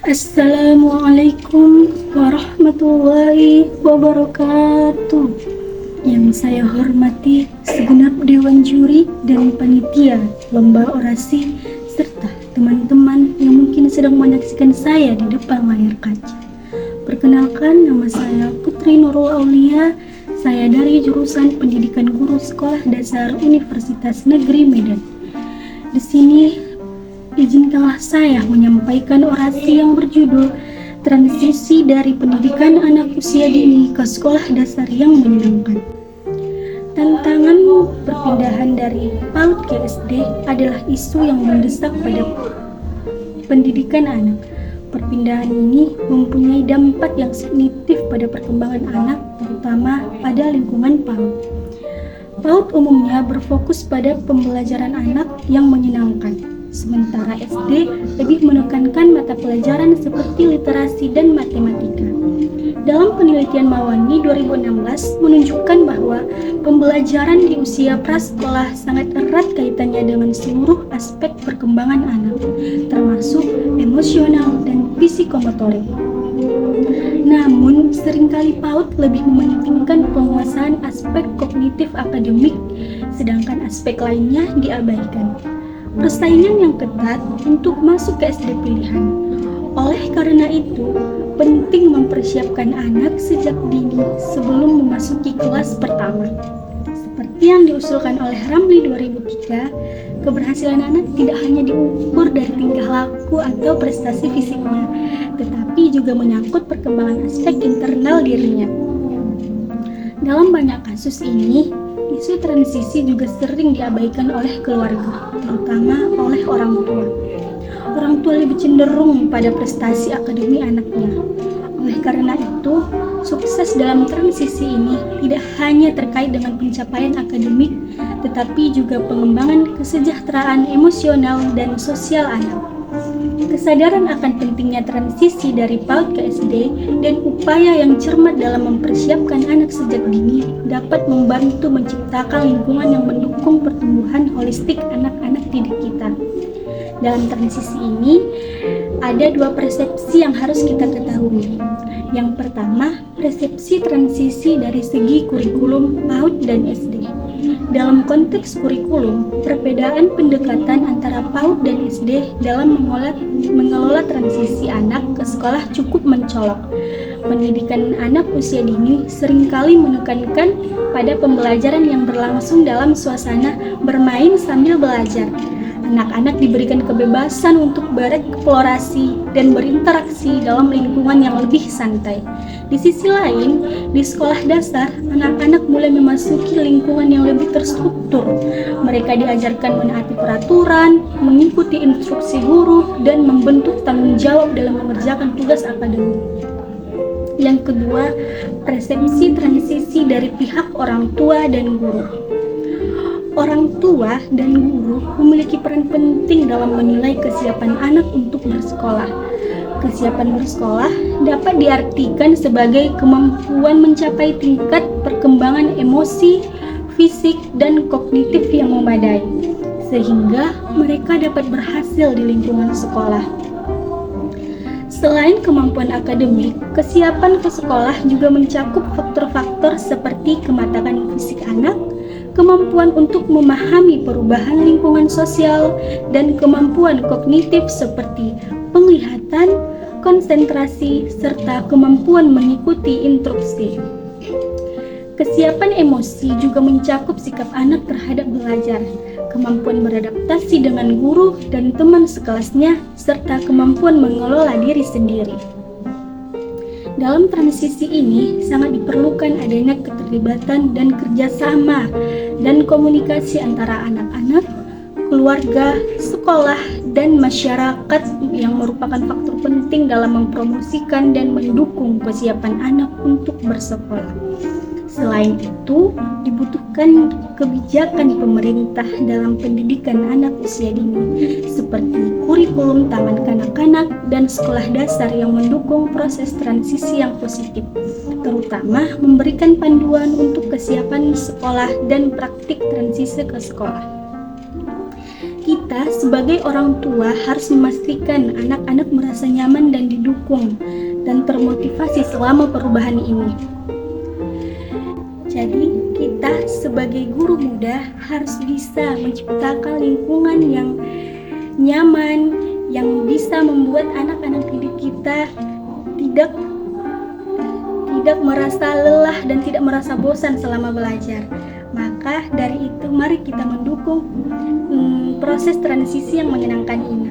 Assalamualaikum warahmatullahi wabarakatuh. Yang saya hormati segenap Dewan Juri dan Panitia Lomba Orasi serta teman-teman yang mungkin sedang menyaksikan saya di depan layar kaca. Perkenalkan, nama saya Putri Nurul Aulia. Saya dari jurusan Pendidikan Guru Sekolah Dasar Universitas Negeri Medan. Di sini izinkanlah saya menyampaikan orasi yang berjudul Transisi dari Pendidikan Anak Usia Dini ke Sekolah Dasar yang Menyenangkan. Tantangan perpindahan dari PAUD ke SD adalah isu yang mendesak pada pendidikan anak. Perpindahan ini mempunyai dampak yang signifikan pada perkembangan anak, terutama pada lingkungan PAUD. PAUD umumnya berfokus pada pembelajaran anak yang menyenangkan, sementara SD lebih menekankan mata pelajaran seperti literasi dan matematika. Dalam penelitian Mawani 2016 menunjukkan bahwa pembelajaran di usia prasekolah sangat erat kaitannya dengan seluruh aspek perkembangan anak, termasuk emosional dan psikomotorik. Namun, seringkali PAUD lebih mementingkan penguasaan aspek kognitif akademik, sedangkan aspek lainnya diabaikan. Persaingan yang ketat untuk masuk ke SD pilihan. Oleh karena itu, penting mempersiapkan anak sejak dini sebelum memasuki kelas pertama. Seperti yang diusulkan oleh Ramli 2003, keberhasilan anak tidak hanya diukur dari tingkah laku atau prestasi fisiknya, tetapi juga menyangkut perkembangan aspek internal dirinya. Dalam banyak kasus ini, isu transisi juga sering diabaikan oleh keluarga, terutama oleh orang tua. Orang tua lebih cenderung pada prestasi akademi anaknya. Oleh karena itu, sukses dalam transisi ini tidak hanya terkait dengan pencapaian akademik, tetapi juga pengembangan kesejahteraan emosional dan sosial anak. Kesadaran akan pentingnya transisi dari PAUD ke SD dan upaya yang cermat dalam mempersiapkan anak sejak dini dapat membantu menciptakan lingkungan yang mendukung pertumbuhan holistik anak-anak didik kita. Dalam transisi ini, ada dua persepsi yang harus kita ketahui. Yang pertama, persepsi transisi dari segi kurikulum PAUD dan SD. Dalam konteks kurikulum, perbedaan pendekatan antara PAUD dan SD dalam mengelola transisi anak ke sekolah cukup mencolok. Pendidikan anak usia dini seringkali menekankan pada pembelajaran yang berlangsung dalam suasana bermain sambil belajar. Anak-anak diberikan kebebasan untuk bereksplorasi dan berinteraksi dalam lingkungan yang lebih santai. Di sisi lain, di sekolah dasar, anak-anak mulai memasuki lingkungan yang lebih terstruktur. Mereka diajarkan menaati peraturan, mengikuti instruksi guru, dan membentuk tanggung jawab dalam mengerjakan tugas akademik. Yang kedua, persepsi transisi dari pihak orang tua dan guru. Orang tua dan guru memiliki peran penting dalam menilai kesiapan anak untuk bersekolah. Kesiapan bersekolah dapat diartikan sebagai kemampuan mencapai tingkat perkembangan emosi, fisik, dan kognitif yang memadai, sehingga mereka dapat berhasil di lingkungan sekolah. Selain kemampuan akademik, kesiapan ke sekolah juga mencakup faktor-faktor seperti kematangan fisik anak, kemampuan untuk memahami perubahan lingkungan sosial, dan kemampuan kognitif seperti penglihatan, konsentrasi, serta kemampuan mengikuti instruksi. Kesiapan emosi juga mencakup sikap anak terhadap belajar, kemampuan beradaptasi dengan guru dan teman sekelasnya, serta kemampuan mengelola diri sendiri. Dalam transisi ini, sangat diperlukan adanya keterlibatan dan kerjasama dan komunikasi antara anak-anak, keluarga, sekolah, dan masyarakat yang merupakan faktor penting dalam mempromosikan dan mendukung kesiapan anak untuk bersekolah. Selain itu, dibutuhkan kebijakan pemerintah dalam pendidikan anak usia dini, seperti kurikulum taman kanak-kanak dan sekolah dasar yang mendukung proses transisi yang positif, terutama memberikan panduan untuk kesiapan sekolah dan praktik transisi ke sekolah. Kita Kita sebagai orang tua harus memastikan anak-anak merasa nyaman dan didukung dan termotivasi selama perubahan ini. Jadi kita sebagai guru muda harus bisa menciptakan lingkungan yang nyaman, yang bisa membuat anak-anak didik kita tidak merasa lelah dan tidak merasa bosan selama belajar. Maka dari itu mari kita mendukung proses transisi yang menyenangkan ini.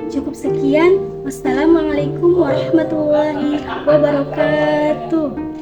Cukup sekian. Wassalamualaikum warahmatullahi wabarakatuh.